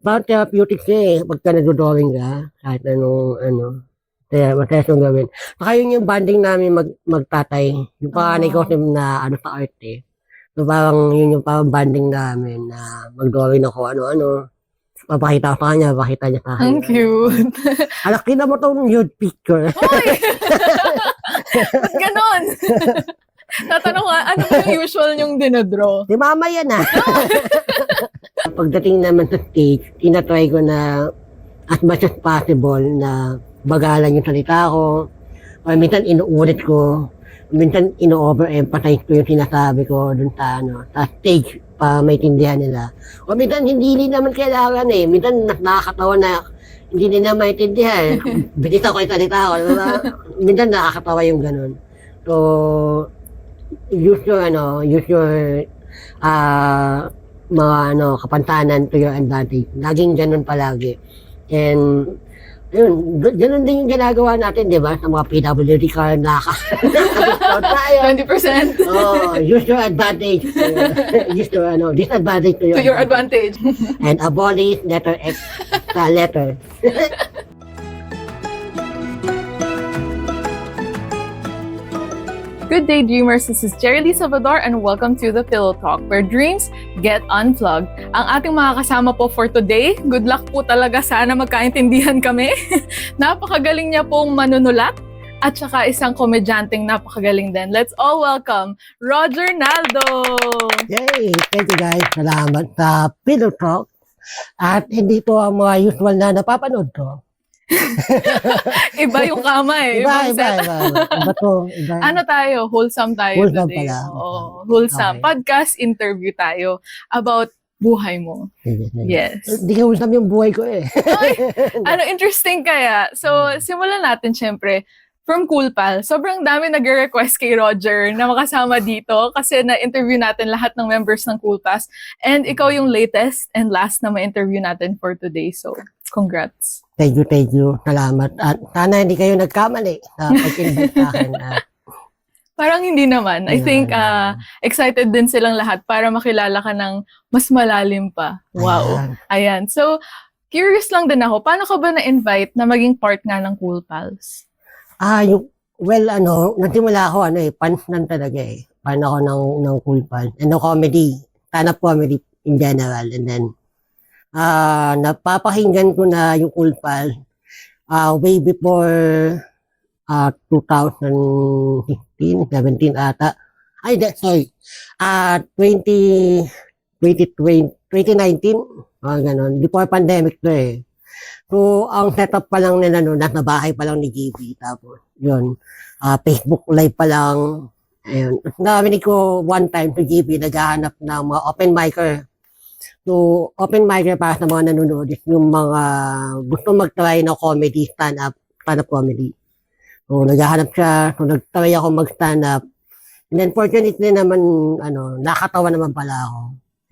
parang therapeutic siya eh, pagka nagdo-drawing ka, kahit kaya matalas yung gawin. Saka yun yung banding namin magtatay, yung panganay ko kasi na sa art eh. So parang yun yung parang banding namin na mag-drawing ako, papakita ko sa kanya, pakita niya sa akin. Ang cute. Alak, kita mo tong nude picture. Hoy! Ba't ganon? Tatanong ka, ano ba yung usual yung dinadraw? Si mama yan ah. Pagdating naman sa stage, tinatry ko na as much as possible na bagalan yung salita ko. O minsan inuulit ko. Minsan ino-overemphasize ko yung sinasabi ko dun sa stage para maintindihan nila. O minsan hindi naman kailangan eh. Minsan nakakatawa na hindi nila maintindihan. Bilis ako yung salita ko. Diba? Minsan nakakatawa yung ganun. So, use your mga kapansanan to your advantage. Laging ganun palagi. And yun, ganun din yung ginagawa natin, di ba? Sa mga PWD card tayo. 20%? Oh, use your advantage. Use your disadvantage to To your advantage. And abolish letter X sa letter. Good day, dreamers. This is Jerry Lee Salvador and welcome to the Pillow Talk, where dreams get unplugged. Ang ating mga kasama po for today, good luck po talaga. Sana magkaintindihan kami. Napakagaling niya pong manunulat at saka isang komedyanteng napakagaling din. Let's all welcome Roger Naldo! Yay! Thank you guys. Salamat sa Pillow Talk. At hindi po ang mga usual na napapanood ko. Iba yung kama eh. Iba set. Iba to. Iba. Ano tayo? Wholesome tayo Wholesome today. pala. Oo, wholesome. Okay. Podcast interview tayo about buhay mo. Yes. Hindi ka usap yung buhay ko eh. Ano, interesting kaya. So, simulan natin syempre from Cool Pal. Sobrang dami nag-request kay Roger na makasama dito kasi na-interview natin lahat ng members ng Cool Pass. And ikaw yung latest and last na ma-interview natin for today. So, congrats. Thank you. Salamat. At sana hindi kayo nagkamali sa pag-invite sa akin. Parang hindi naman. I think excited din silang lahat para makilala ka ng mas malalim pa. Wow. Ayan. So, curious lang din ako, paano ka ba na-invite na maging part nga ng Cool Pals? Nagsimula ako, fans lang talaga eh. Fan ako ng Cool Pals. And comedy. Stand-up comedy in general. And then, napapakinggan ko na yung Cool Pals way before 2016, 17 ata. Ay, sorry. 2019, ganun. Before pandemic to eh. So, ang setup pa lang nila nasa bahay pa lang ni GB. Tapos, yun, Facebook Live pa lang. Ayun. Narinig ko one time si GB naghahanap ng mga open micer. So, open micer para sa mga nanonood is yung mga gusto mag-try ng comedy, stand-up comedy. So, naghahanap siya. So, nag-try ako mag-stand-up. And then, fortunately naman, nakatawa naman pala ako.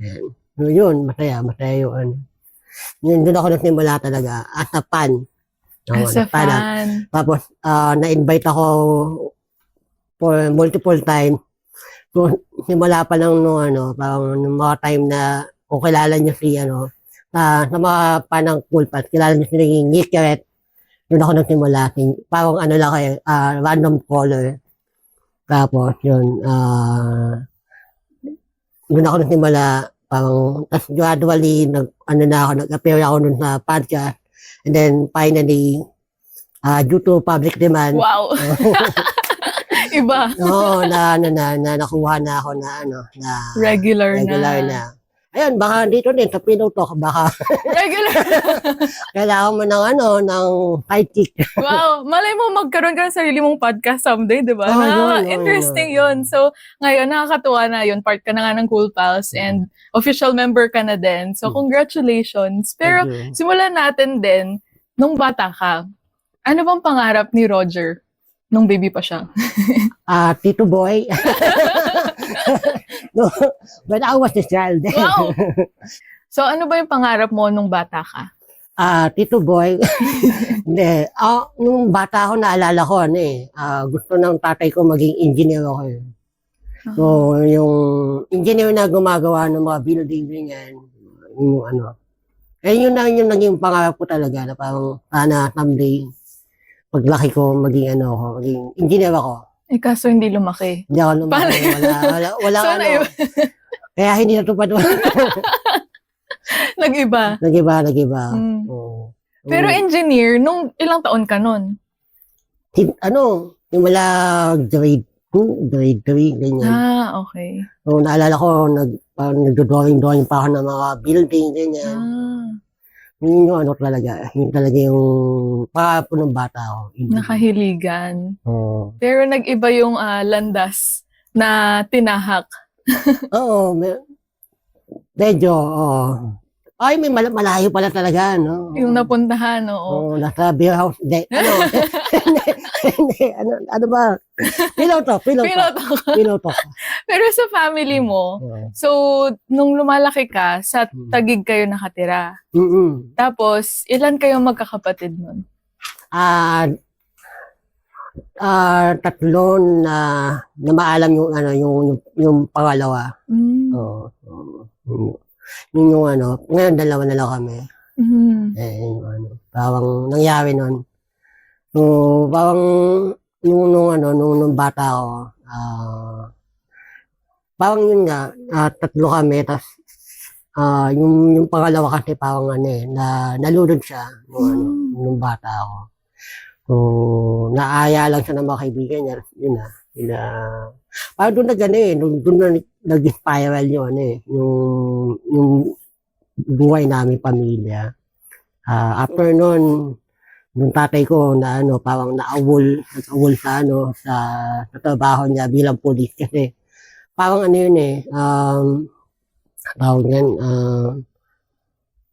Ayan. So, yun, masaya yung Yun, doon ako nagsimula talaga as a fan. As a fan. Tapos, na-invite ako for multiple time. So, simula pa lang parang nung mga time na kung kilala niyo si, sa mga panang Cool Pals, kilala niyo si Nick Carret. Doon ako nagsimula. Parang lang kayo, random caller. Tapos, yun, doon ako nagsimula. Parang, as gradually, nag-appear ako nun sa podcast. And then, finally, due to public demand. Wow! Iba. Oo, nakuha na ako na regular na. Ayun, baka dito din, sa Pillow Talk, baka. Regular. Kailangan mo ng sidekick. Wow, malay mo magkaroon ka ng sarili mong podcast someday, di ba? Interesting yun. So, ngayon, nakakatuwa na yun. Part ka na nga ng Cool Pals and official member ka na din. So, congratulations. Pero, simulan natin din, nung bata ka, ano bang pangarap ni Roger nung baby pa siya? Tito Boy. No, when I was a child. Wow! So, ano ba yung pangarap mo nung bata ka? Tito Boy. Hindi. Nung bata ako, naalala ko, gusto ng tatay ko maging engineer ako. So, yung engineer na gumagawa ng mga building, ganyan, yung yun na yung naging pangarap ko talaga na parang sana someday, paglaki ko, maging ano ako, maging engineer ako. Eh, kaso hindi lumaki. Hindi ako Paano lumaki, wala So, ano. Kaya hindi natupad. Nag-iba. Nag-iba. Mm. Oo. Pero engineer, nung ilang taon ka nun? Yung wala grade 2, grade 3, ganyan. Okay. So, naalala ko, parang nagdo-drawing pa ako ng mga building, ganyan. Yun yung ano talaga, yun talaga yung pangarap ko ng bata ako. Nakahiligan. Oo. Pero nag-iba yung landas na tinahak. Oo, medyo, oo. Ay, may malayo pala talaga, no? Yung napuntahan, oo. Oo, nasa beer house. Hindi, ano ba? Piloto. Piloto. Pero sa family mo, so, nung lumalaki ka, sa Taguig kayo nakatira. Tapos, ilan kayong magkakapatid nun? Tatlo na maalam yung ano yung pangalawa. Oo. Yun yung ano, ngayon dalawa na lang kami. Yung ano, parang nangyari nun. So, parang nung bata ako, parang yun nga, tatlo kami, tas yung pangalawa kasi parang ano nalunod siya nung bata ako. So, naaya lang siya ng mga kaibigan niya. Yun na. Parang doon na gano'n doon na nag-spiral yung yung buhay namin pamilya. After nun, yung tatay ko na parang nag-awol sa trabaho niya bilang pulis kasi parang tawag yan,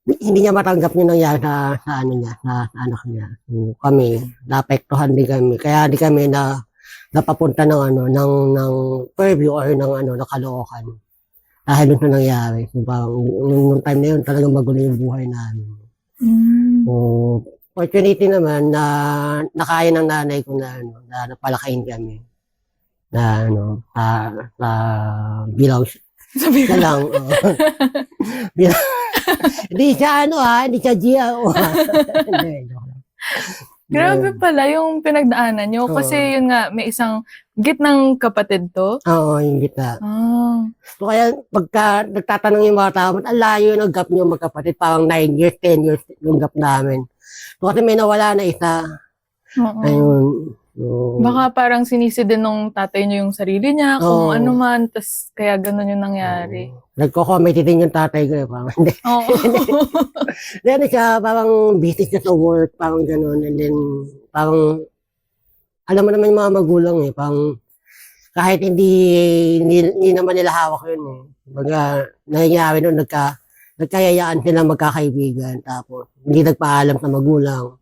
hindi niya matanggap yung nangyari sa anak niya. So, kami, naapektuhan din kami. Kaya di kami napapunta ng purview or ng Caloocan. Dahil doon na nangyari. So, parang, nung time na yun, talagang magulo yung buhay namin. So, fortunately naman na nakaya ng nanay ko na napalakain kami. Na bilang siya lang. Hindi siya hindi siya Gia. Grabe pala yung pinagdaanan nyo. Kasi yun nga, may isang gitnang kapatid to. Oo, yung gitna. So kaya pagka nagtatanong yung mga tao, ang layo ng gap niyo magkapatid, parang 9 years, 10 years yung gap namin. So kasi may nawala na isa. Ayun. So, baka parang sinisi din nung tatay niyo yung sarili niya, kung ano man, tas kaya ganun yung nangyari. Nagko-comedy din yung tatay ko. Parang hindi. Then siya, parang busy siya sa work, parang gano'n. And then, parang, alam mo naman yung mga magulang parang, kahit hindi naman nila hawak yun Baga, nangyayari nun, nagkayayaan sila magkakaibigan. Tapos, hindi nagpaalam sa magulang.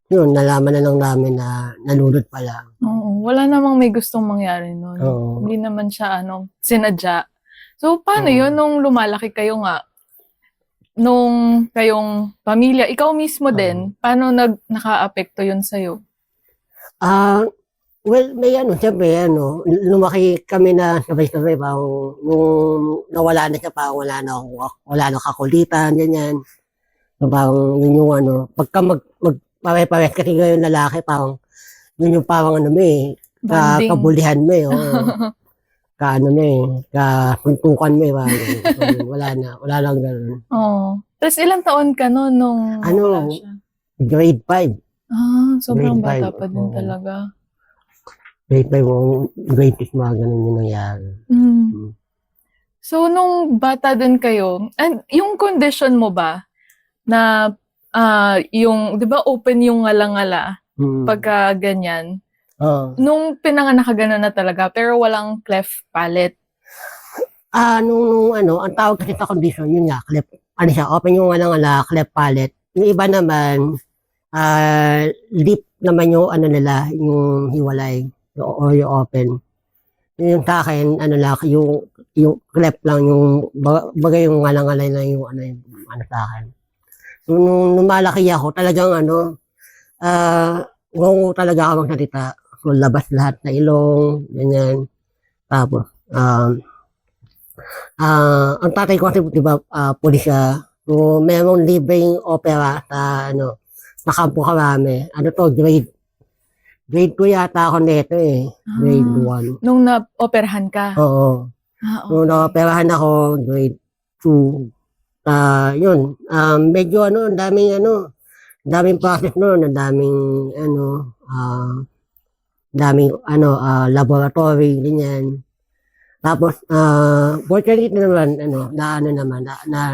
Yun, nalaman na lang namin na nalulod pala. Oo, wala namang may gustong mangyari nun. Hindi naman siya, sinadya. So, paano yun nung lumalaki kayo nga? Nung kayong pamilya, ikaw mismo din, paano naka-apekto yun sa'yo? Well, may siyempre, lumaki kami na sabay-sabay, parang nung nawala na siya, parang wala na kakulitan, ganyan. So, parang yun yung pagka pare-pares kasi yung lalaki, parang yun yung parang kabulihan mo kasuntukan mo so, wala lang ganun. Tapos ilang taon ka nung wala siya? Grade 5. Sobrang Grade bata 5, pa din talaga. Grade 5, grade 6, mga ganun yung nangyari. So, nung bata din kayo, and yung condition mo ba, na yung, di ba open yung ngala-ngala, pagka ganyan, nung pinanganak ka gano'n na talaga, pero walang cleft palate? Ang tawag kasi sa condition, yun nga, cleft, open yung ngala-ngala, cleft palate. Yung iba naman, lip naman yung nila, yung hiwalay, or yung open. Yung sa akin, yung cleft lang, yung bagay yung ngala-ngalay lang yung sa akin. So, nung lumalaki ako, talagang ngungu talaga ako magsalita. So, labas lahat na ilong, ganyan. Tapos, ang tatay ko kasi, di ba, pulis siya. So, merong libreng opera sa, sa Campo Crame. Ano to, grade 2 yata ako neto eh. Grade 1. Nung na-operahan ka? Oo. Okay. Nung na-operahan ako, grade 2. Yun. Medyo daming process noon, laboratory, ganyan. Tapos, fortunately naman,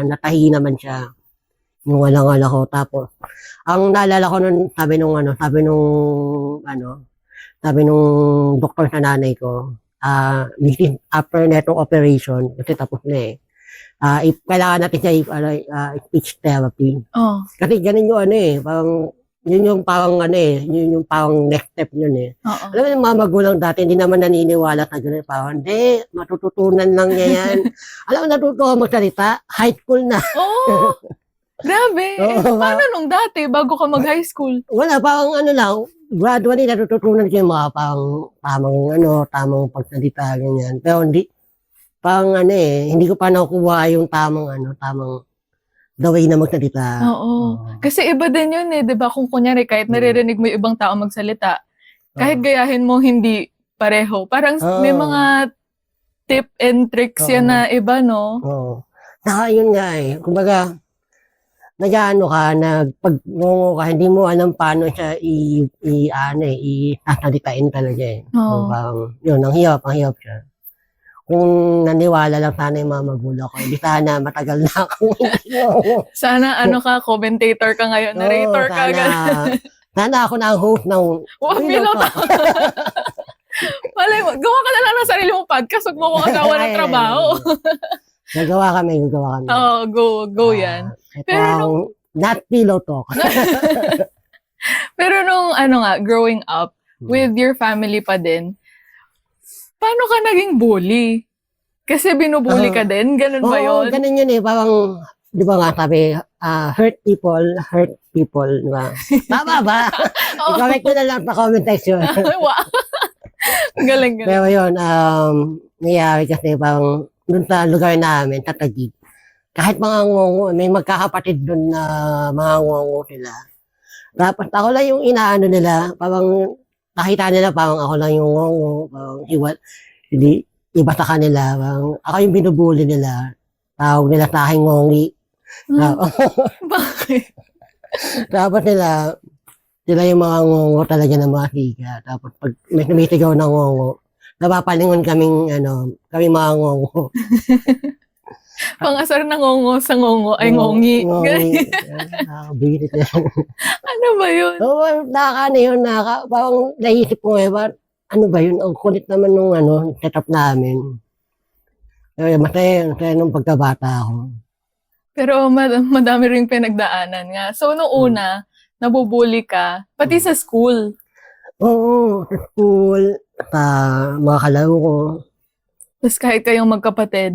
natahi naman siya yung walang ko. Tapos, ang naalala ko nun, sabi nung doktor sa nanay ko, this is after netong operation, kasi tapos na eh. If kailangan natin siya speech therapy. Oh. Kasi ganun yung yun yung parang next step yun eh. Oo. Alam mo yung mga magulang dati, hindi naman naniniwala sa ganun. Parang, hindi, matututunan lang niya yan. Alam mo, natutuwa magsalita, high school na. Oh, grabe. Paano nung dati, bago ka mag-high school? Wala, parang gradually natututunan ko yung mga tamang pagsalita, ganyan. Pero hindi ko pa nakukuha yung tamang the way na magsalita. Oo. Kasi iba din yun eh, di ba? Kung kunyari, kahit naririnig mo yung ibang tao magsalita, kahit gayahin mo hindi pareho. Parang may mga tip and tricks yan na iba, no? Oo. Saka yun nga eh. Kumbaga, pag-ngongo ka, hindi mo alam paano siya sasalitain talaga eh. So, parang, yun, ang hirap siya. Kung naniwala lang sana yung mga magulang ko, hindi sana matagal na akong Sana commentator ka ngayon, narrator ka. Sana ako na ang host ng Malay mo, gawa ka na lang ng sarili mong podcast, huwag mo kong asawa ng trabaho. Gagawa kami. Oo, go yan. Pero not pillow talk. Pero nung growing up, with your family pa din, paano ka naging bully? Kasi binubully ka din? Ganun ba yun? Oo, ganun yun eh. Parang, di ba nga sabi, hurt people, di ba? Tama ba? I-correct ko na lang sa comment section. Wow. Galing. Pero yun, nangyari kasi parang dun sa lugar namin, sa Taguig, kahit mga ngongo, may magkakapatid dun na mga ngongo sila. Tapos ako lang yung inaano nila, parang nakita nila parang ako lang yung ngongo, parang hindi iba sa kanila, parang ako yung binubuli nila. Tawag nila sa akin ngongi. Bakit? Tapos sila yung mga ngongo talaga ng mga siga. Tapos pag may sumisigaw ng ngongo, napapalingon kaming mga ngongo. Pangasar na ngongo sa ngongo ay ngongi. Nakakabirit yan. Ano ba yun? So, parang naisip ko ano ba yun? Ang kulit naman nung setup namin. Masaya nung pagkabata ako. Pero madami rin pinagdaanan nga. So, nung una, nabubuli ka, pati sa school. Oo, sa school, sa mga kalaro ko. Tapos kahit kayong magkapatid.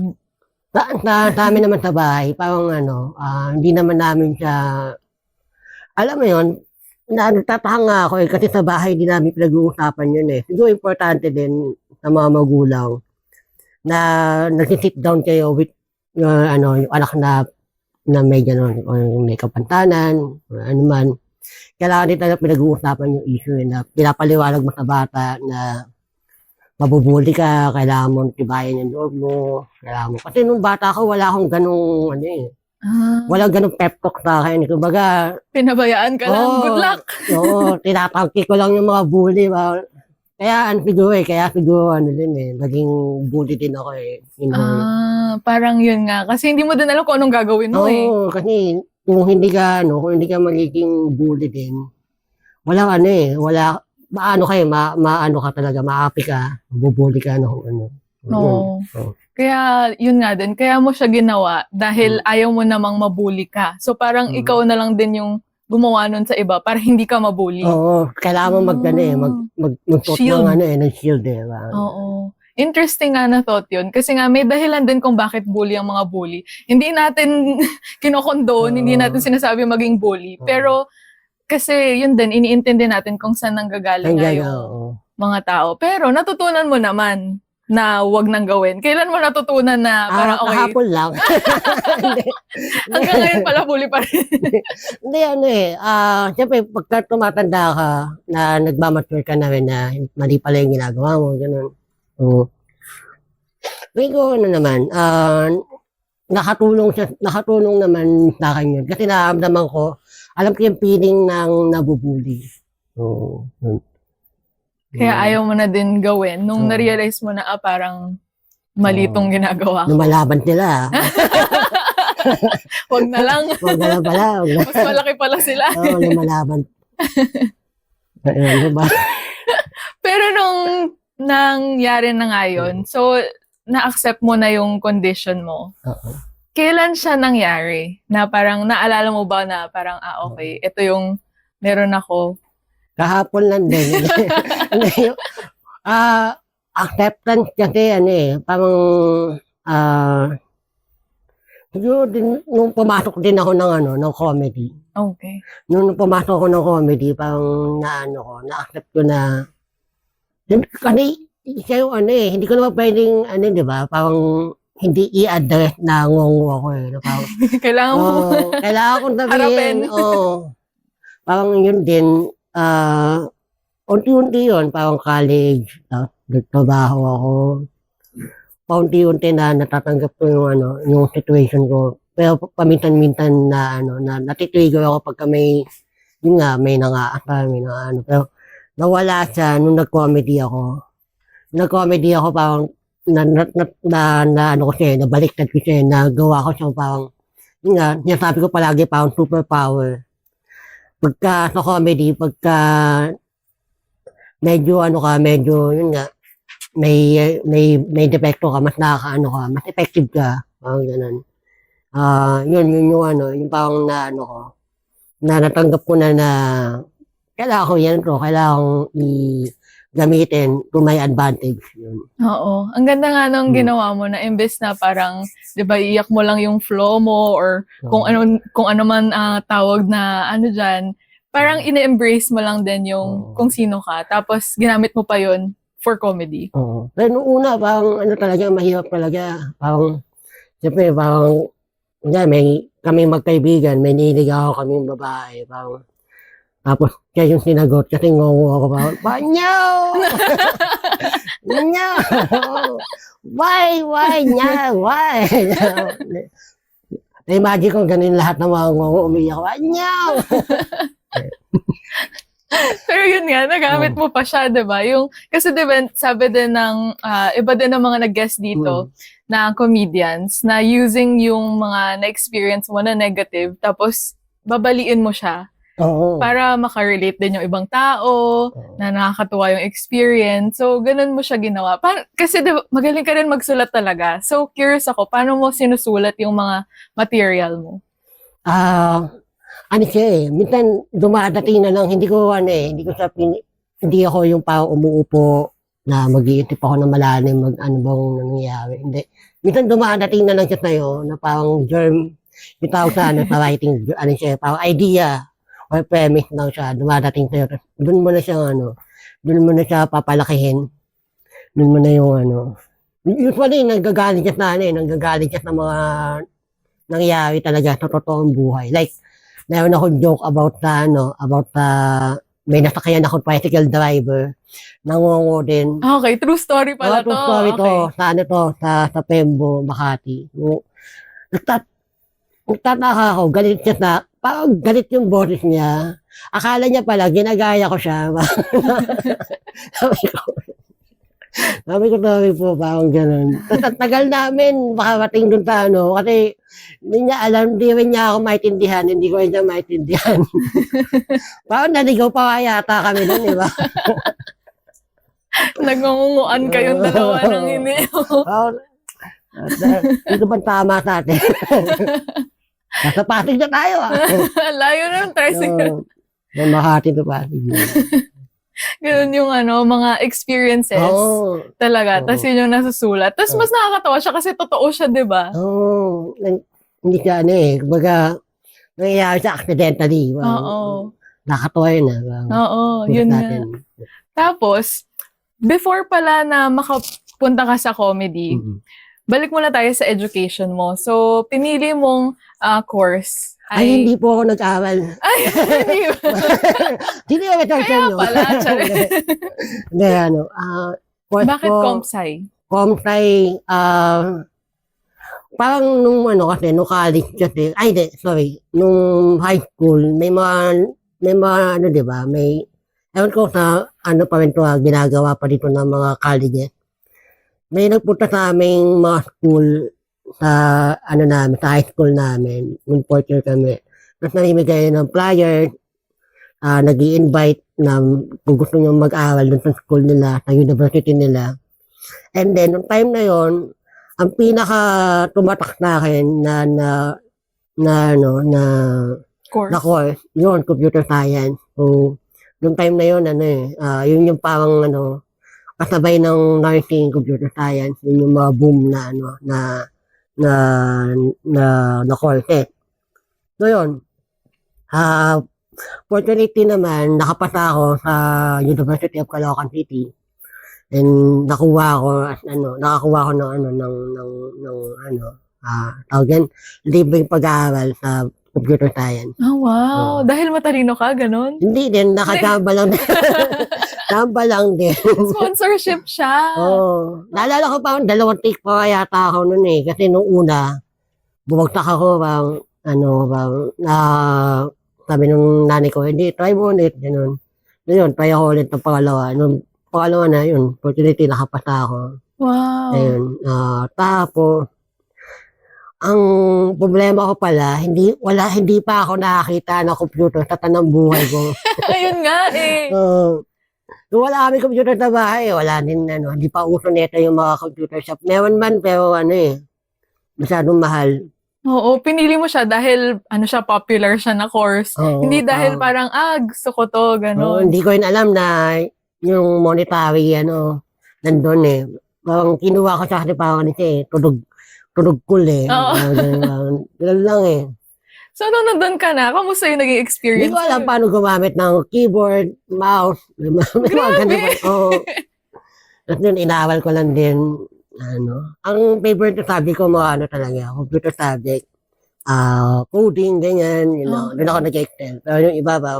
Sa amin naman sa bahay, parang hindi naman namin siya, alam mo yun, natatanga ako kasi sa bahay din namin pinag-uusapan yun eh. Siguro importante din sa mga magulang na nag-sit down kayo with yung anak na may gano'n, o may kapantanan, o ano man. Kailangan din talaga pinag-uusapan yung issue na pinapaliwanag mo sa bata na mabubuli ka, kailangan mo tibayan yung loob mo, kailangan mo. Kasi nung bata ko, wala akong ganung walang ganung pep talk sa akin. Kumbaga, pinabayaan ka lang, good luck. Oo, tinatangki ko lang yung mga bully. Kaya siguro naging bully din ako eh. Parang yun nga. Kasi hindi mo din alam kung anong gagawin mo eh. Oo, kasi kung hindi ka magiging bully din, maano ka talaga, maapi ka, mabubuli ka, No. Kaya, yun nga din. Kaya mo siya ginawa dahil ayaw mo namang mabuli ka. So, parang ikaw na lang din yung gumawa nun sa iba para hindi ka mabuli. Oo, kailangan mo mag-suot ng shield eh. Oo. Interesting nga na thought yun. Kasi nga, may dahilan din kung bakit bully ang mga bully. Hindi natin kinokondone, hindi natin sinasabi maging bully. Pero, kasi yun din, iniintindi natin kung saan nanggagaling nga yung mga tao. Pero, natutunan mo naman. na wag nang gawin? Kailan mo natutunan na parang okay, Kahapon lang. Hindi. hanggang ngayon pala huli pa rin? Hindi, siyempre, pagka tumatanda ka, na nagmamature ka na rin na mali pala yung ginagawa mo, gano'n. So, tingin ko, naman, nakatulong naman sa akin yun. Kasi nararamdaman ko, alam ko yung feeling ng nabubuli. So, yun. Kaya ayaw mo na din gawin nung Oo. na-realize mo na parang mali tong ginagawa ko. Lumalaban sila. Wag na lang. Huwag na lang pala. Huwag na. Mas malaki pala sila. Oo, lumalaban. Ayun, diba? Pero nung nangyari na nga yun, so na-accept mo na yung condition mo. Oo. Kailan siya nangyari? Na parang naalala mo ba na parang, okay, ito yung meron ako. Kahapon lang din. Acceptance kasi parang siguro din nung pumasok din ako ng comedy. Okay. Nung pumasok ako ng comedy, parang na-accept ko na kasi siya yung hindi ko naman pwedeng di ba, parang hindi i-address na ngongo ako na parang Kailangan mo. kailangan kong Harapin. sabihin, parang yun din, unti-unti yun, parang college, nagtrabaho ako, paunti-unti na natatanggap ko yung situation ko. Pero paminsan-minsan na natitrigger ako pagka may nangaasar, may pero nawala siya nung nag-comedy ako. Nag-comedy ako parang nabaliktad ko siya, nagawa ko siya parang, sinasabi ko palagi parang superpower. Pagka sa comedy, medyo yun nga, may depekto ka, mas mas effective ka, parang ganun. Yun yung parang natanggap ko na kailangan kong gamitin to my advantage. Yun. Oo. Ang ganda nga nung ginawa mo na imbes na parang, di ba, iyak mo lang yung flow mo or kung ano man tawag na dyan, parang ine-embrace mo lang din yung kung sino ka. Tapos ginamit mo pa yun for comedy. Oo. Pero nung una, parang talaga, mahirap talaga. Parang, siyempre, parang, kami magkaibigan, may niligaw kaming babae, parang, tapos, siya yung sinagot, kasi ngongo ako, parang, Banyaw! Banyaw! Why? Why? Na-imagine ko ganun lahat ng mga ngongo, umiyak, Banyaw! Pero yun nga, nagamit mo pa siya, di ba? Kasi di ba, sabi din ng, iba din ng mga nag-guest dito, na comedians, na using yung mga na-experience mo na negative, tapos babaliin mo siya. Oo. Para makarelate din yung ibang tao, na nakakatuwa yung experience. So, ganun mo siya ginawa. Kasi diba, magaling ka rin magsulat talaga. So, curious ako, paano mo sinusulat yung mga material mo? Minsan dumadating na lang, hindi ako yung parang umuupo na mag-iisip ako ng malalim, bang nangyayari. Hindi. Minsan dumadating na lang siya sa'yo, na parang germ, yung tawag sa writing, parang idea, or premise lang siya, dumadating sa'yo. Doon mo na siya papalakihin. Doon mo na yung usually, nanggagaling siya sa mga nangyayari talaga sa totoong buhay. Like, meron akong joke about may nasakyan akong tricycle driver, nangongo din. Okay, true story pala to. True story to, Okay. sa Pembo, Makati. Nagtataka ako, parang galit yung boses niya. Akala niya pala, ginagaya ko siya. Sabi ko parang ganun. Tagal namin, makarating dun sa kasi hindi niya alam, hindi rin niya ako maintindihan, hindi ko rin siya maintindihan. Parang naligaw pa yata kami dun, di ba? Nagngunguan kayong dalawa ng hindi. Ito bang tama sa atin? Nasa Pasig na tayo, Layo na yung tricycle. Makati to Pasig. Ganun yung mga experiences. Talaga. Tapos yun yung nasusulat. Tapos mas nakakatawa siya kasi totoo siya, di ba? Hindi siya kumbaga, nangyayari siya accidentally. Oo. Nakakatawa yun Oo, yun nga. Tapos, before pala na punta ka sa comedy. Balik muna tayo sa education mo. So, pinili mong course Ay, hindi po ako nag-aral. Ay, hindi ba? Hindi ako nag-aral. Kaya pala, Hindi, course Bakit ko, Comsci? Comsci, parang nung kasi, nung college kasi, ay, hindi, sorry, nung high school, may mga, di ba, ewan ko sa, pa rin to, ginagawa pa dito ng mga colleges. May nagpunta sa aming mga school, sa, namin, sa high school namin, nung fourth year kami. Tapos namimigay ng flyer, nag-i-invite na kung gusto nyo mag-aral dun sa school nila, sa university nila. And then, nung time na yon, ang pinaka tumatak sa akin course, yun, computer science. So, nung time na yun, yun yung parang, kasabay ng nursing computer science, yun yung mga boom na course. So, yun. Fortunately naman, nakapasa ako sa University of Caloocan City. And nakakuha ko ng libreng pag-aaral sa computer science. Oh, wow. Dahil matalino ka, ganun? Hindi din, nakachamba lang din. Chamba lang din. Sponsorship siya. Oo. Naalala ko pa, 2 take pa yata ako nun eh. Kasi nung una, bumagsak ako sabi nung nanay ko, hindi, try mo ulit. Ganun. Yun, try ako ulit ng pangalawa. Nung pangalawa na yun, fortunately, nakapasa ako. Wow. Ayun. Tapos, ang problema ko pala, hindi pa ako nakakita ng computer sa tanang buhay ko. Ayun nga eh. So, wala kami computer sa bahay. Wala din, hindi pa uso neta yung mga computer shop. Meron man, pero masyadong mahal. Oo, pinili mo siya dahil popular siya na course. Oo, hindi dahil parang, gusto ko to, gano'n. Hindi ko rin alam na yung monetary, nandun eh. Parang kinuha ko siya kasi parang tulog cool eh. Oo. Ganun lang eh. So, nung nandun ka na, kamusta yung naging experience? Hindi ko alam paano gumamit ng keyboard, mouse. Grabe! Oo. Tapos yun, inawal ko lang din. Ang favorite subject ko mga talaga, computer subject, coding, ganyan, doon ako nag-excel. Pero yung iba ba,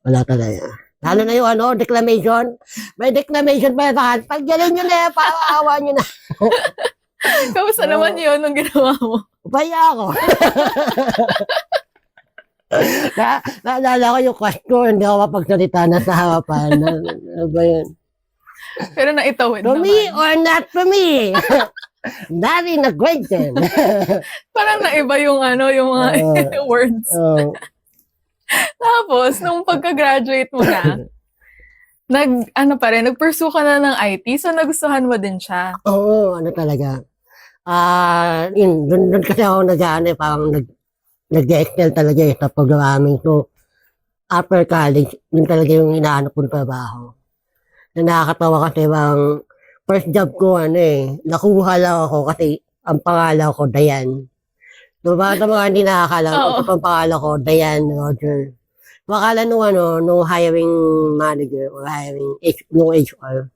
wala talaga. Lalo na yung declamation. May declamation pa sa hand. Paggaling nyo na, paawa nyo na. Kamusta naman yun nung ginawa mo? Paya ako. Naalala ko yung question, hindi ako mapagsalita na sa harapan. Ano ba yun? Pero naitawid To naman. me or not to me? Dari na question. Parang naiba yung mga words. Tapos, nung pagka-graduate mo na, nag-pursue ka na ng IT, so nagustuhan mo din siya. Oo, talaga. Doon kasi ako parang nag-excel talaga sa programming. So, after college, yun talaga yung inaanap kong trabaho. Na nakakatawa kasi first job ko, nakuha lang ako kasi ang pangalan ko, Dayan. So, baka sa mga hindi nakakala, ang pangalan ko, Dayan Roger. Makala nung hiring manager or nung HR,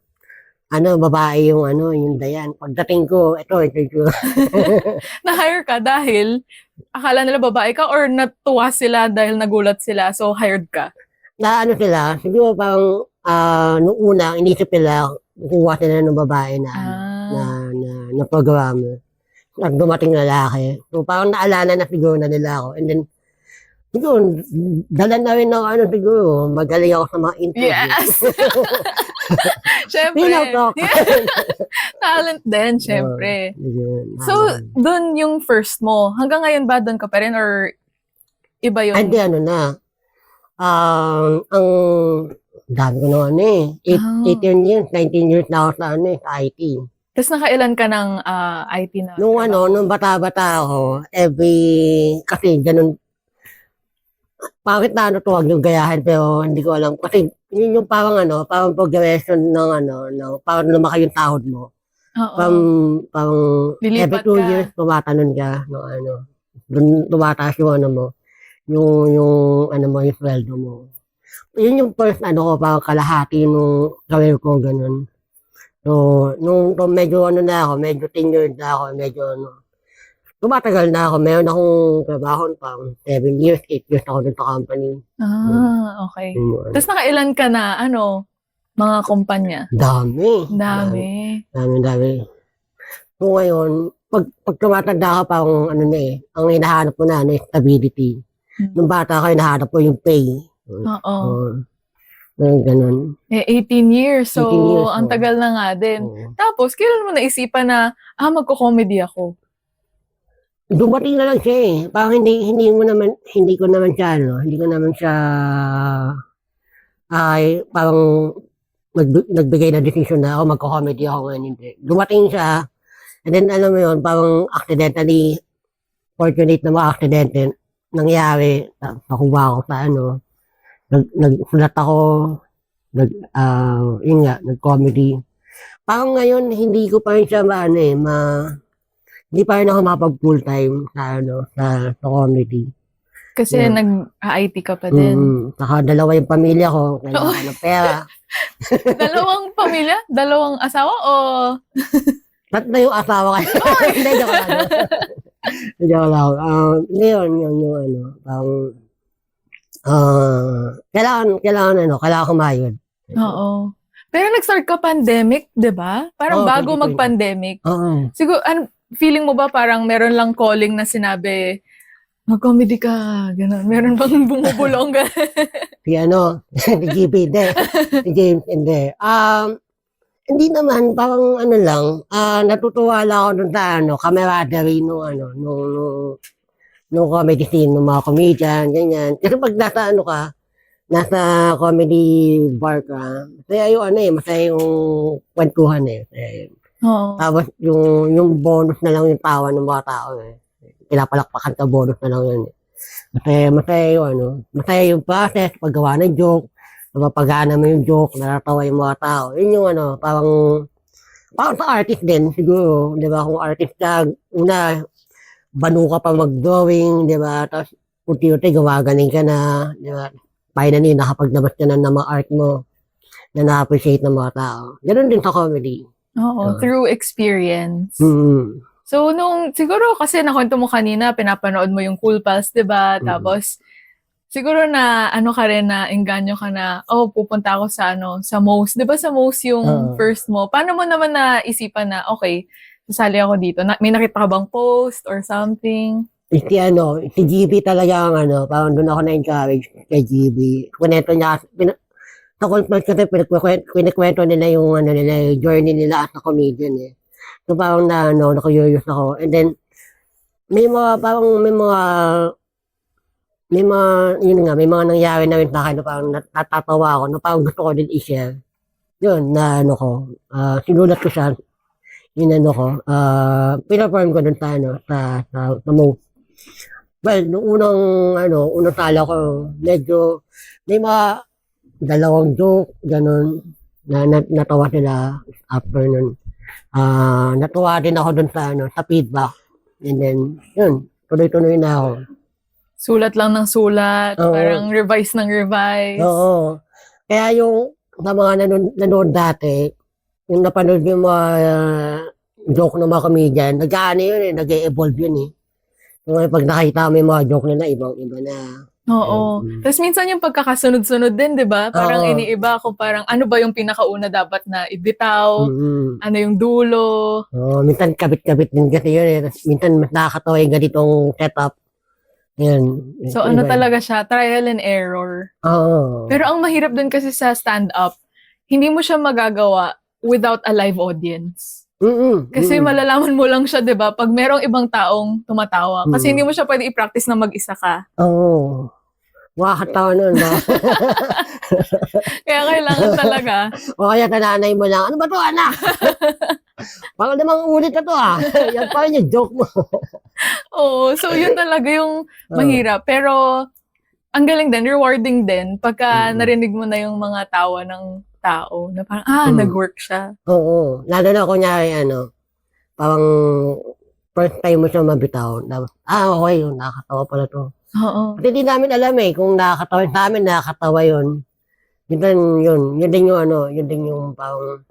babae yung Dayan. Pagdating ko, ito. Na-hire ka dahil akala nila babae ka or natuwa sila dahil nagulat sila, so hired ka? Sila, siguro parang nung una, inisip nila, kukuha sila ng babae na programmer. At dumating lalaki. So parang naalala na siguro na nila ako. And then, siguro, dala na rin ng siguro, magaling ako sa mga interview. Yes! Siyempre. Talent din, siyempre. So, dun yung first mo. Hanggang ngayon ba dun ka pa rin or iba yung... Hindi, ang dami ko na 18 years, 19 years na ako sa IT. Tapos nakailan ka ng IT na? Nung bata-bata ako, kasi ganun, bakit tuwag yung gayahin, pero hindi ko alam. Kasi yun yung parang progression ng parang lumaki yung tahod mo. Oo. Parang Lilipat every 2 ka. years, tumatanon ka, dun tumataas yung yung sweldo mo. Yun yung first, parang kalahati nung career ko, ganun. So, medyo ano na ako, medyo tenured na ako, medyo ano, tumatagal na ako. Meron akong trabaho pang 7 years, 8 years ako dun sa company. Okay. Yun. Tapos nakailan ka na, mga kumpanya? Dami. Dami. So ngayon, pag tumatanda ka parang ano na ang hinahanap ko na, stability. Nung bata ka, hinahanap ko yung pay. Oo. Ganun. 18 years. So, 18 years, ang tagal na nga din. Oo. Tapos, kailan mo naisipan na, magko-comedy ako? Dumating na lang siya eh. Parang hindi ko naman siya, ay, parang nagbigay na decision na ako, magko-comedy ako ngayon, hindi. Dumating siya, and then alam mo yun, parang fortunate na aksidente, nangyari, nakuha ako sa nagsulat ako, yun nga, nag-comedy. Parang ngayon, hindi ko pa rin siya hindi pa rin ako mapag full time sa comedy. Kasi Yeah. nag-IT ka pa din. Saka dalawa yung pamilya ko, kailangan ko ng pera. Dalawang pamilya? Dalawang asawa o? Tatlo yung asawa ko. Hindi, joke lang. Joke lang. Ngayon, kailangan kumayod. Oo. Pero nag-start ka pandemic, di ba? Parang Oo, bago 2020. mag-pandemic. Oo. Siguro, feeling mo ba parang meron lang calling na sinabi, mag-comedy ka, gano'n. Meron bang bumubulong ka? Si si GB, hindi. Si James, hindi. Hindi naman, parang lang, natutuwa lang ako dun sa camaraderie nung comedy scene, nung mga comedian, ganyan. Kasi pag nasa comedy bar ka, masaya yung kwentuhan eh. Oo. Tapos yung bonus na lang yung tawa ng mga tao eh. Pinapalakpakan ka, bonus na lang yun eh. Masaya yung process, paggawa ng joke, napapagana mo yung joke, natatawa yung mga tao. Yun yung parang sa artist din, siguro, di ba? Kung artist ka, una, banu ka pa mag-drawing, di ba? Tapos, unti-unti, gumagaling ka na, di ba? Finally, nakapaglabas ka na ng mga art mo na na-appreciate ng mga tao. Ganun din sa comedy. Oo, through experience. Mm-hmm. So, siguro kasi nakwento mo kanina, pinapanood mo yung Cool Pals, di ba? Mm. Tapos, siguro na, ka rin na, engganyo ka na, pupunta ako sa MOS. Di ba sa MOS yung first mo? Paano mo naman naisipan na, okay, sasali ako dito? May nakita ka bang post or something? Si GB talaga ang parang doon ako na-encourage kay GB. Kunento niya, sa conference kasi pinikwento nila yung journey nila as a comedian eh. So parang na-curious ako. And then, may mga may mga nangyari na rin sa akin na parang natatawa ako, na parang gusto ko din i-share. Yun, sinulat ko siya, pinaperform ko dun sa most. Well, nung unang tala ko, medyo, may mga dalawang joke, ganun, natawa sila after nun. Natuwa din ako dun sa feedback. And then, yun, tuloy-tuloy na ako. Sulat lang ng sulat, parang revise ng revise. Oo. Kaya yung sa mga nanonood dati, yung napanood yung mga joke ng mga comedian, nag-e-evolve yun eh. So, pag nakita mo yung mga joke nila, ibang-iba na. Oo. Tapos minsan yung pagkakasunod-sunod din, di ba? Parang iniiba ko, parang ano ba yung pinakauna dapat na ibitaw? Ano yung dulo? Minsan kabit-kabit din kasi yun eh. Minsan mas nakakatawa yung ganitong setup. Yan. So talaga siya? Trial and error. Oo. Pero ang mahirap dun kasi sa stand-up, hindi mo siya magagawa without a live audience. Kasi malalaman mo lang siya, di ba? Pag merong ibang taong tumatawa. Kasi hindi mo siya pwede i-practice na mag-isa ka. Oo. Makakatawa nun, ba? Kaya kailangan talaga. O kaya nanay mo lang, ano ba to, anak? Parang namang ulit na to, Yan pa rin yung joke mo. Oo. So, yun talaga yung mahirap. Pero, ang galing din, rewarding din, pagka narinig mo na yung mga tawa ng tao, na parang, nag-work siya. Oo. Lalo na kunyari, parang first time mo siya mabitaw. Okay, nakakatawa pala to. Oo. Kasi di namin alam kung nakakatawa sa amin, nakakatawa yun. Yun din yung parang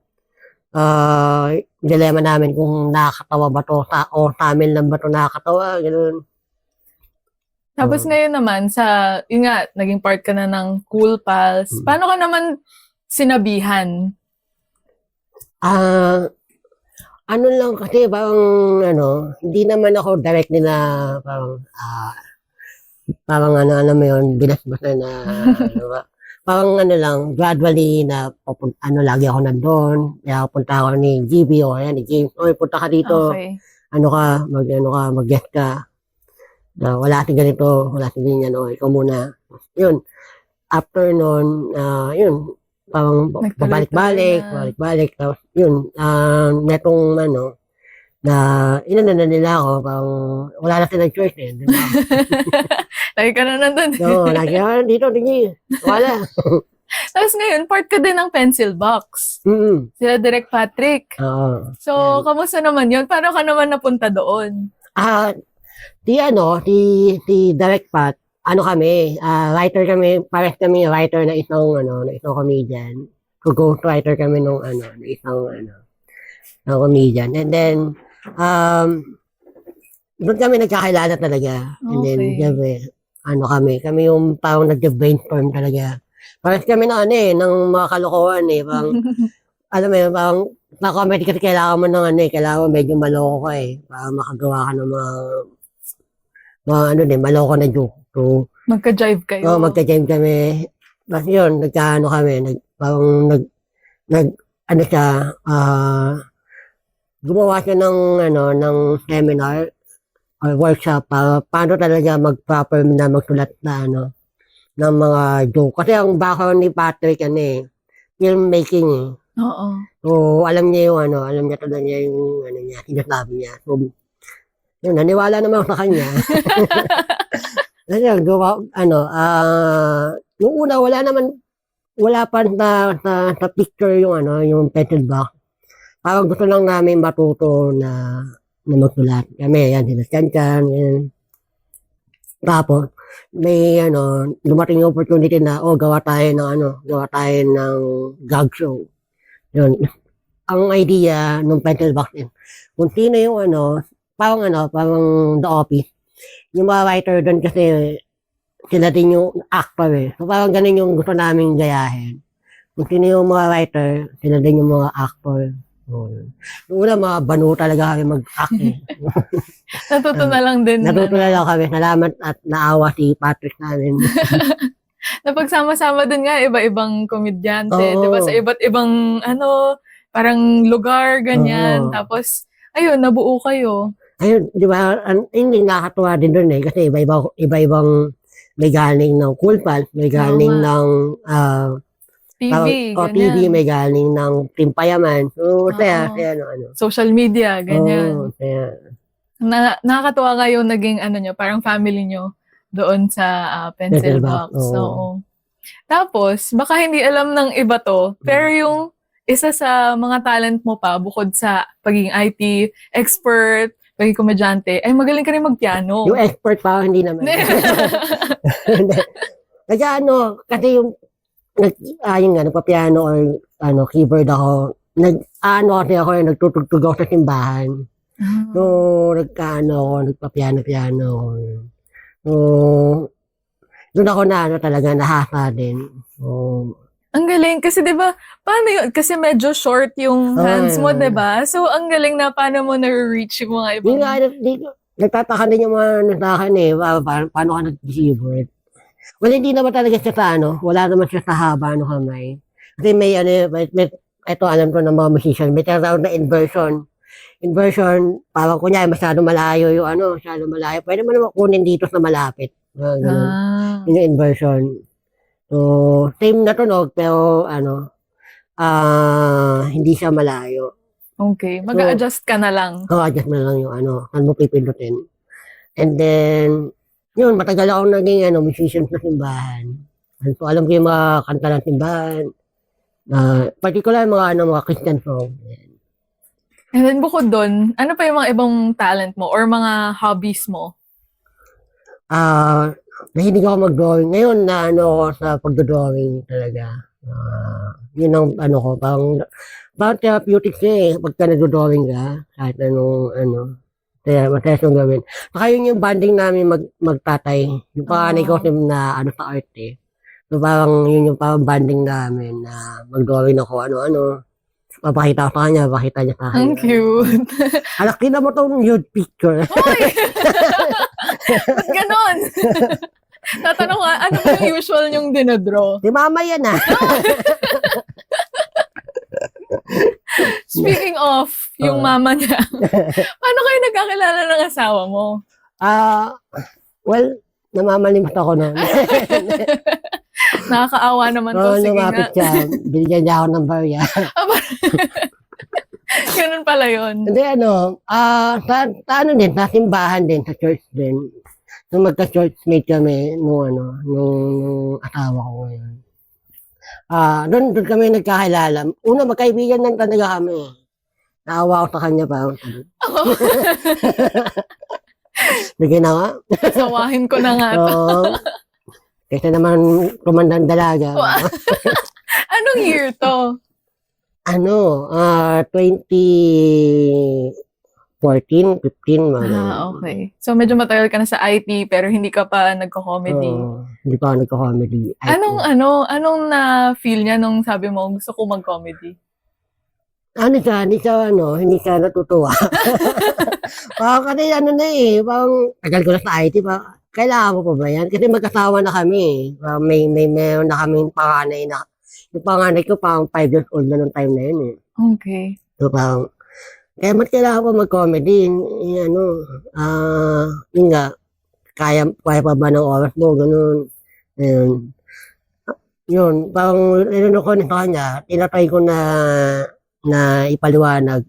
dilemma namin kung nakakatawa ba to o sa amin lang ba to nakakatawa, gano'n. Tapos ngayon naman, yun nga, naging part ka na ng Cool Pals. Paano ka naman sinabihan? Ano lang kasi, parang, hindi naman ako direct nila, parang alam mo yun, binasbasa na, parang lang, gradually na, lagi ako nandun, kaya punta ako ni GB o ni James, punta ka dito, Okay. mag-guest ka, na wala si ganito, wala si ganyan, ikaw muna. Yun, after nun, yun, parang Nagtuloy-tuloy na. balik, tapos yun, netong na inano na nila ako, parang wala na silang choice di ba? Lagi ka na nandun. No, lagi dito, wala. Tapos ngayon, part ka din ng Pencil Box. Sila Direk Patrick. Oo. So, kamusta naman yun? Paano ka naman napunta doon? Si Direct Pat, kami, writer kami, pares kami writer na isang comedian. Ghost writer kami nung isang comedian. And then, doon kami nagkakilala talaga. And then, Okay. kami yung parang nag-brainstorm talaga. Pares kami ng ng mga kalokohan parang, alam mo yun, parang, na-comedy kasi kailangan mo ng kailangan mo medyo maloko ka para makagawa ka ng mga maloko na joke. So, Magka-jive kayo. magka-jam kami. Tapos yun, kami, gumawa siya ng seminar or workshop para paano talaga mag-proper na magsulat na ng mga joke. Kasi ang background ni Patrick, filmmaking Oo. So, alam niya talaga yung sinasabi niya. So, yun, naniwala naman ako sa kanya. Kasi nung una, wala pa sa picture yung pencil box. Parang gusto lang namin matuto na magsulat. Kami, sila Chan-Chan, yan. Tapos, may, dumating yung opportunity na, gawa tayo ng gag show. Yun. Ang idea nung pencil box din, kung sino yung parang The Office. Yung mga writer doon kasi sila din yung actor So parang ganun yung gusto namin gayahin. Kung sino yung mga writer, sila din yung mga actor. So, yung una, mga banu talaga kami mag-act Natuto na lang din. Natuto na lang kami. Salamat at naawa si Patrick namin. Napagsama-sama din nga iba-ibang komedyante, Oo. 'di ba? Sa iba't ibang parang lugar ganyan. Oo. Tapos ayun, nabuo kayo. Ayun, di ba, hindi nakakatuwa din doon kasi iba-ibang may galing ng Cool Pals, may galing ng TV, TV, ganyan. may galing ng Team Payaman. So, saya, Social media, ganyan. Oo, saya. Nakakatuwa nga yung naging nyo, parang family nyo doon sa Pencil Pencil Box. Box, oo. Oo. Tapos, baka hindi alam ng iba to, pero yung isa sa mga talent mo pa, bukod sa pagiging IT expert, pagiging komedyante, ay magaling ka rin magpiano. Yung expert pa, hindi naman. Kasi kasi yung nagpa-piano or keyboard ako, kasi ako nagtutugtog ako sa simbahan. So, nagpa-piano. So, doon ako talaga nahasa din. So, ang galing. Kasi 'di ba paano yun? Kasi medyo short yung hands mo, 'di ba? So, ang galing na paano mo na-reach yung mga ibang... Nagtataka din yung mga nasa akin paano ka nag-keyboard. Well, hindi naman talaga siya sa wala naman siya sa haba ng kamay. Kasi may ito alam ko ng mga musician, may tinatawag na inversion. Inversion, parang kunyari masyado malayo yung masyado malayo. Pwede mo naman kunin dito sa malapit. Yun yung inversion. So, same na tunog, pero hindi siya malayo. Okay, mag-a-adjust ka na lang. Adjust mo lang yung saan mo pipindutin. And then, yun, matagal akong naging musician sa simbahan. So, alam ko yung mga kanta ng simbahan. Particular mga Christian song. And then bukod doon, ano pa yung mga ibang talent mo or mga hobbies mo? Nahilig ako mag-drawing. Ngayon na ako sa pagdodrawing talaga. Yun ang ko, parang therapeutic siya eh, pagka nag-drawing ka, kahit anong, kaya matalas yung gawin. Saka yun yung banding namin magtatay. Yung panganay ko kasi na sa art eh. So parang yun yung parang banding namin na mag-drawing ako ano-ano. Papakita ko sa kanya, papakita niya sa akin. Ang cute. Alak, tina mo tong nude picture. Hoy! Ba't ganon? Tatanong ka, ano ba yung usual yung dinadraw? Si mama yan ah. Speaking of, yung mama niya, paano kayo nagkakilala ng asawa mo? Well, namamalimot ako noon. Nakakaawa naman to. Sige nga. Lumapit siya. Binigyan niya ako ng barya. Ganun pala yun. Hindi sa ano din, sa simbahan din, sa church din. Nung magka-churchmate kami, nung asawa ko ngayon. Doon kami nagkakilala. Una, magkaibigan lang talaga kami. Naawa ko sa kanya pa. Sige na nga. Sawahin ko na nga to. Kasi naman tumandang dalaga. Anong year to? 2014, 15, mga Okay. So, medyo matagal ka na sa IT, pero hindi ka pa nagko-comedy. Hindi pa ako nagko-comedy. Anong na-feel niya nung sabi mo, gusto ko mag-comedy? Hindi siya natutuwa. Parang kasi parang tagal ko na sa IT, kailangan mo pa ba yan? Kasi magkasawa na kami. Meron na kaming panganay na, yung panganay ko parang 5 years old na nung time na yun eh. Okay. So parang, kaya ba't kailangan ko mag-comedy? Yun nga, kaya pa ba ng oras mo? Ganun. Yun, parang nilunok ko sa kanya, tinatry ko na ipaliwanag.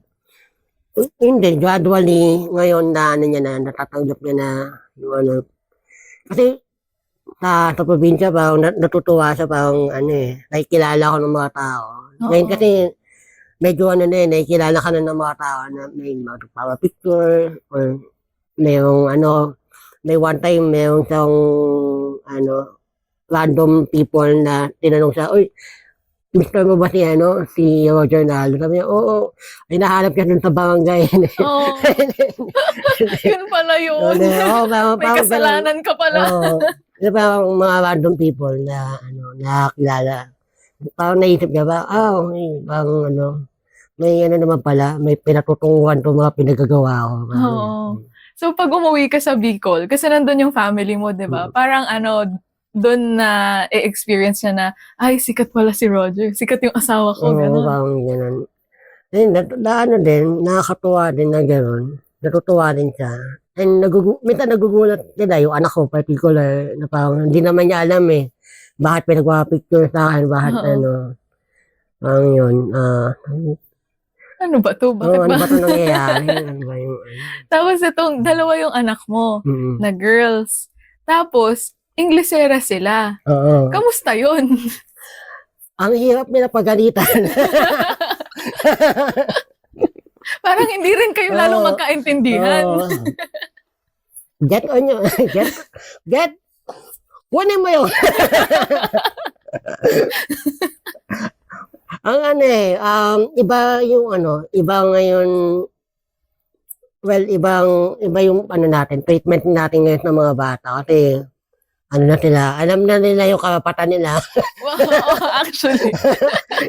Hindi, gradually, ngayon na natatanggap niya na, kasi sa probinsya, parang natutuwa siya, parang nakikilala ko ng mga tao. Ngayon kasi, medyo nakikilala ka na ng mga tao na may magpapawa picture, or may one time, mayroong siyang, random people na tinanong siya, uy, Mr. mo ba si Roger Nalo? Sabi niya, oo, ay nahanap ka dun sa barangay. Oh. Yun pala yun. May kasalanan ka pala. Parang mga random people na, nakakilala. Parang naisip niya ba, parang may naman pala, may pinatutunguhan ko mga pinagagawa ko. Oo. So, pag umuwi ka sa Bicol, kasi nandun yung family mo, di ba? Parang doon na i-experience niya na, ay, sikat pala si Roger. Sikat yung asawa ko, gano'n. Parang gano'n. Din, nakakatuwa din na gano'n. Natutuwa din siya. And minsan nagugulat nila yung anak ko, particular, na parang hindi naman niya alam eh. Bakit pinagpapicture sa akin, bakit parang yun. Ano ba to? Bakit ano ba? ba ito nangyayari? Tapos itong dalawa yung anak mo, na girls. Tapos, Inglesera sila. Oo. Kamusta yun? Ang hirap nila pagalitan. Parang hindi rin kayo lalong magkaintindihan. Get on yun. Get. Kunin mo yun. Ang iba yung iba ngayon, well, iba yung natin, treatment natin ngayon ng mga bata. Kasi, na sila, alam na nila yung karapatan nila. Wow, actually.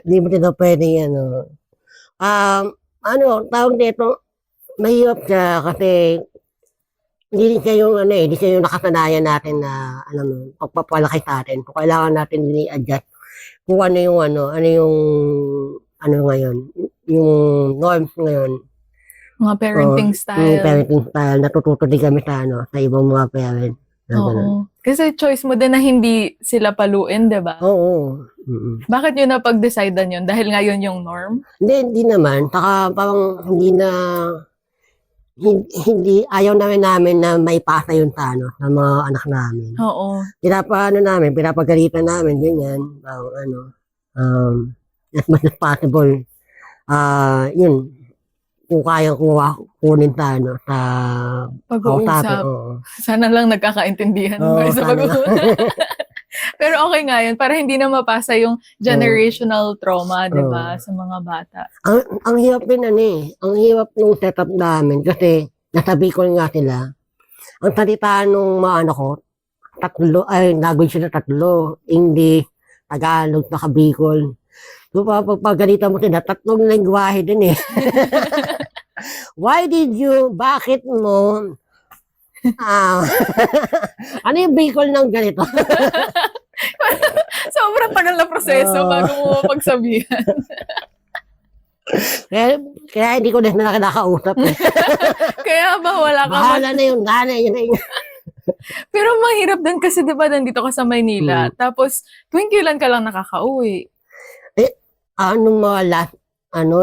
Hindi mo nila pwedeng tawag dito, mahirap siya kasi hindi siya yung nakasanayan natin na, pagpapalaki sa atin. Kung kailangan natin i-adjust kung ngayon, yung norms ngayon. Mga parenting style. Yung parenting style, natututo din kami sa ibang mga parents. Oo. Kasi choice mo din na hindi sila paluin, di ba? Oo. Bakit yun napag-decidean yun? Dahil ngayon yung norm? Hindi naman. Saka parang hindi, ayaw namin na may pasa yun sa mga anak namin. Oo. Pinapagalitan namin, ganyan. As much as possible. Yun. Kung kaya kunin sa pag-uusap. Sana lang nagkakaintindihan sa pag-uusap. Pero okay nga yun, para hindi na mapasa yung generational trauma, di ba, sa mga bata. Ang hirap din ang hirap nung setup namin kasi nasa Bicol nga sila. Ang salita nung mga anak ko, language sila tatlo, English, Tagalog, saka Bicol. So, pagalitan mo sila, tatlong lengguwahe din eh. Bakit mo, ano yung Bicol ng ganito? Sobrang tagal na proseso bago mo pagsabihan. kaya hindi ko na nakakausap eh. Kaya ba wala ka Bahala na yung nanay, yun na yun. Pero mahirap din kasi 'di ba nandito ka sa Maynila, tapos tuwing kailan ka lang nakakauwi. Anong mga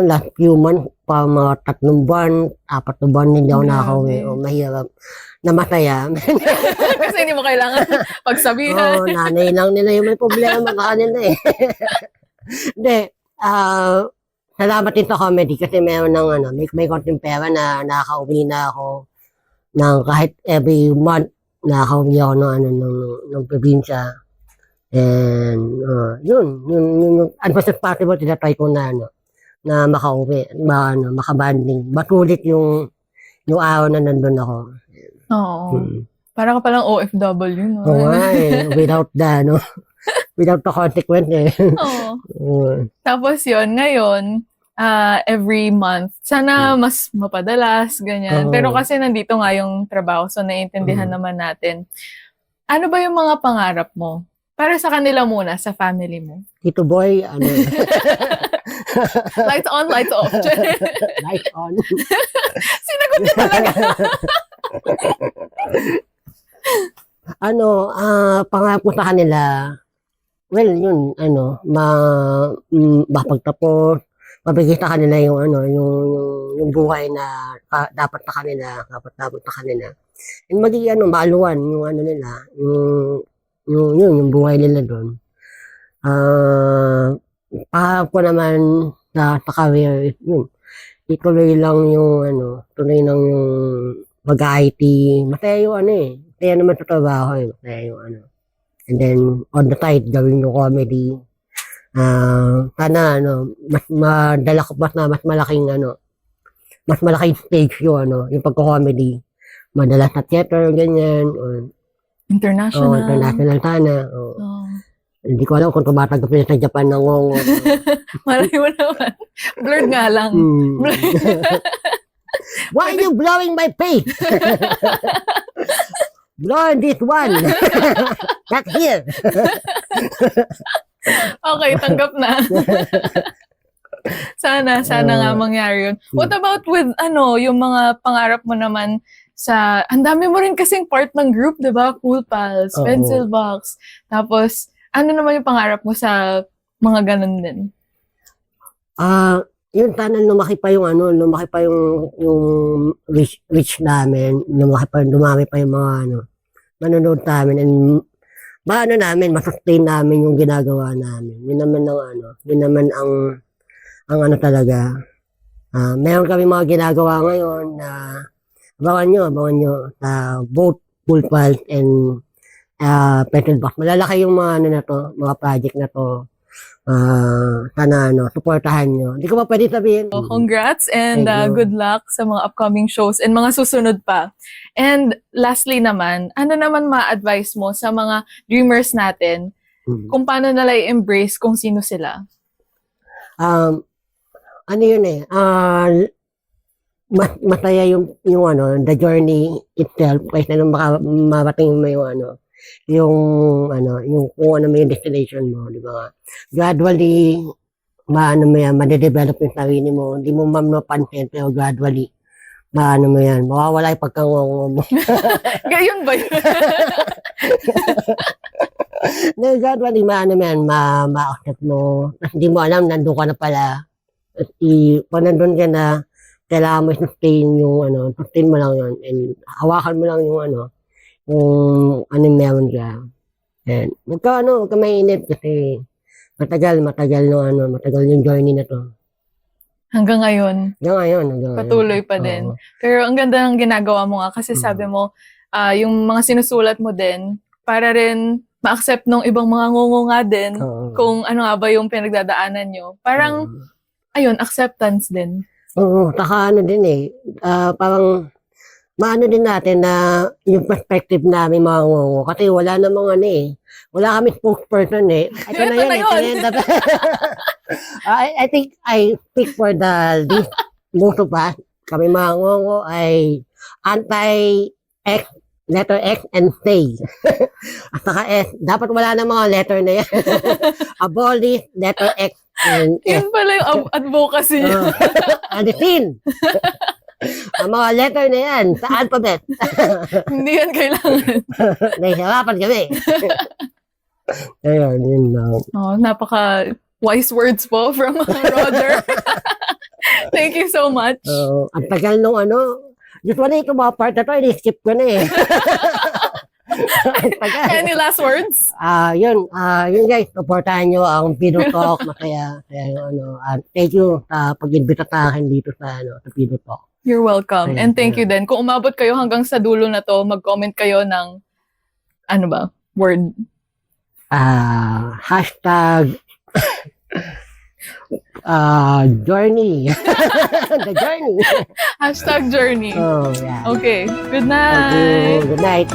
last few months, pa mga 3 buwan, 4 na buwan, hindi ako nakakauwi. Mahirap. Namataya. Kasi hindi mo kailangan pagsabihan. Nanay lang nila yung may problema sa kanila eh. Hindi, salamat din sa comedy kasi meron ng may konting pera na nakakauwi na ako ng kahit every month nakakauwi ako ng probinsya. And yun as much as possible tinatry ko na na makauwi, makabanding, matulit yung araw na nandun ako. Oo. Para ka palang OFW, no? Oo nga without the consequence eh. Oo. Tapos yun, ngayon, every month, sana mas mapadalas, ganyan. Pero kasi nandito nga yung trabaho, so naiintindihan naman natin. Ano ba yung mga pangarap mo? Para sa kanila muna, sa family mo. Tito Boy, Lights on, lights off. lights on. Sinagot niya talaga. Pangarap ko sa kanila, well, yun, mapagtapos, mabigay sa kanila yung buhay na dapat sa kanila, dapat sa kanila. And magiging maaluan yung nila, yung buhay nila doon. Pangarap ko naman sa career, yun, ituloy lang yung mag-IT, masaya yung masaya naman sa trabaho masaya yung and then on the side, gawin yung comedy. Sana mas madala ko mas malaking stage yung pagko-comedy. Madala sa theater, ganyan, or International. international sana. Hindi ko alam kung tumatanggap nila sa Japan ng ngongo. Malay mo naman. Blurred nga lang. Why are you blowing my face? Blow this one. Not here. Okay, tanggap na. Sana nga mangyari yun. What about with, yung mga pangarap mo naman ang dami mo rin kasing part ng group, di ba? Cool Pals, Pencil Box. Tapos, ano naman yung pangarap mo sa mga ganun din? Yun, sana lumaki pa yung reach namin, dumami pa yung mga manonood namin, and masustain namin yung ginagawa namin. Yun naman ang talaga. Meron kami mga ginagawa ngayon na abangan nyo sa both Cool Pals and Pencil Box. Malalaki yung mga mga project na to. Sana supportahan nyo. Hindi ko pa pwede sabihin. Congrats and good luck sa mga upcoming shows and mga susunod pa. And lastly naman, ano naman ma-advise mo sa mga dreamers natin kung paano nila i-embrace kung sino sila? Masaya yung the journey itself kaysa nung marating mo yung kung may destination mo, di ba? Gradually, ma-develop yung sarili mo. Hindi mo mapansin, pero gradually, mawawala yung pagkangongo mo. Gayon ba yun? Gradually, ma-accept mo. Tapos hindi mo alam, nandun ka na pala. Pag nandun ka na, kailangan mo sustain mo lang yun. And hawakan mo lang yung meron ka. And huwag ka mainip kasi matagal yung journey na to. Hanggang ngayon. Patuloy pa din. Pero ang ganda ng ginagawa mo nga kasi sabi mo, yung mga sinusulat mo din, para rin ma-accept ng ibang mga ngungo nga din Oo. kung ano nga ba yung pinagdadaanan nyo. Parang, ayun, acceptance din. Oo, taka ano din eh, parang maano din natin na yung perspective namin mga ngongo. Kasi wala namang ano eh. Wala kami spokesperson eh. Ito na Ito yun, na ito na yun. yun. I think I speak for the least most of us. Kami mga ngongo ay anti-X, letter X and stay. At saka S, dapat wala na mga letter na yan. Abolish, letter X and S. Yun pala yung advocacy nyo. Alisin! Ang mga letter na yan sa alphabet. Hindi yan kailangan. Nahihirapan kami. Ayun, yun lang. Oh, napaka wise words po from Roger. Thank you so much. Ang tagal nung ano, usually ito mga part na to, ini-skip ko na eh. Ang tagal. Any last words? Yun guys, supportahan nyo ang Pino Talk, masaya. Kaya yung ano, thank you sa pag-invita sa akin dito sa Pino Talk. You're welcome. Ayun, And thank you din. Kung umabot kayo hanggang sa dulo na to, mag-comment kayo ng, ano ba, word. Hashtag journey. The journey. Hashtag journey. Oh, yeah. Okay. Good Thank night. you. Good night.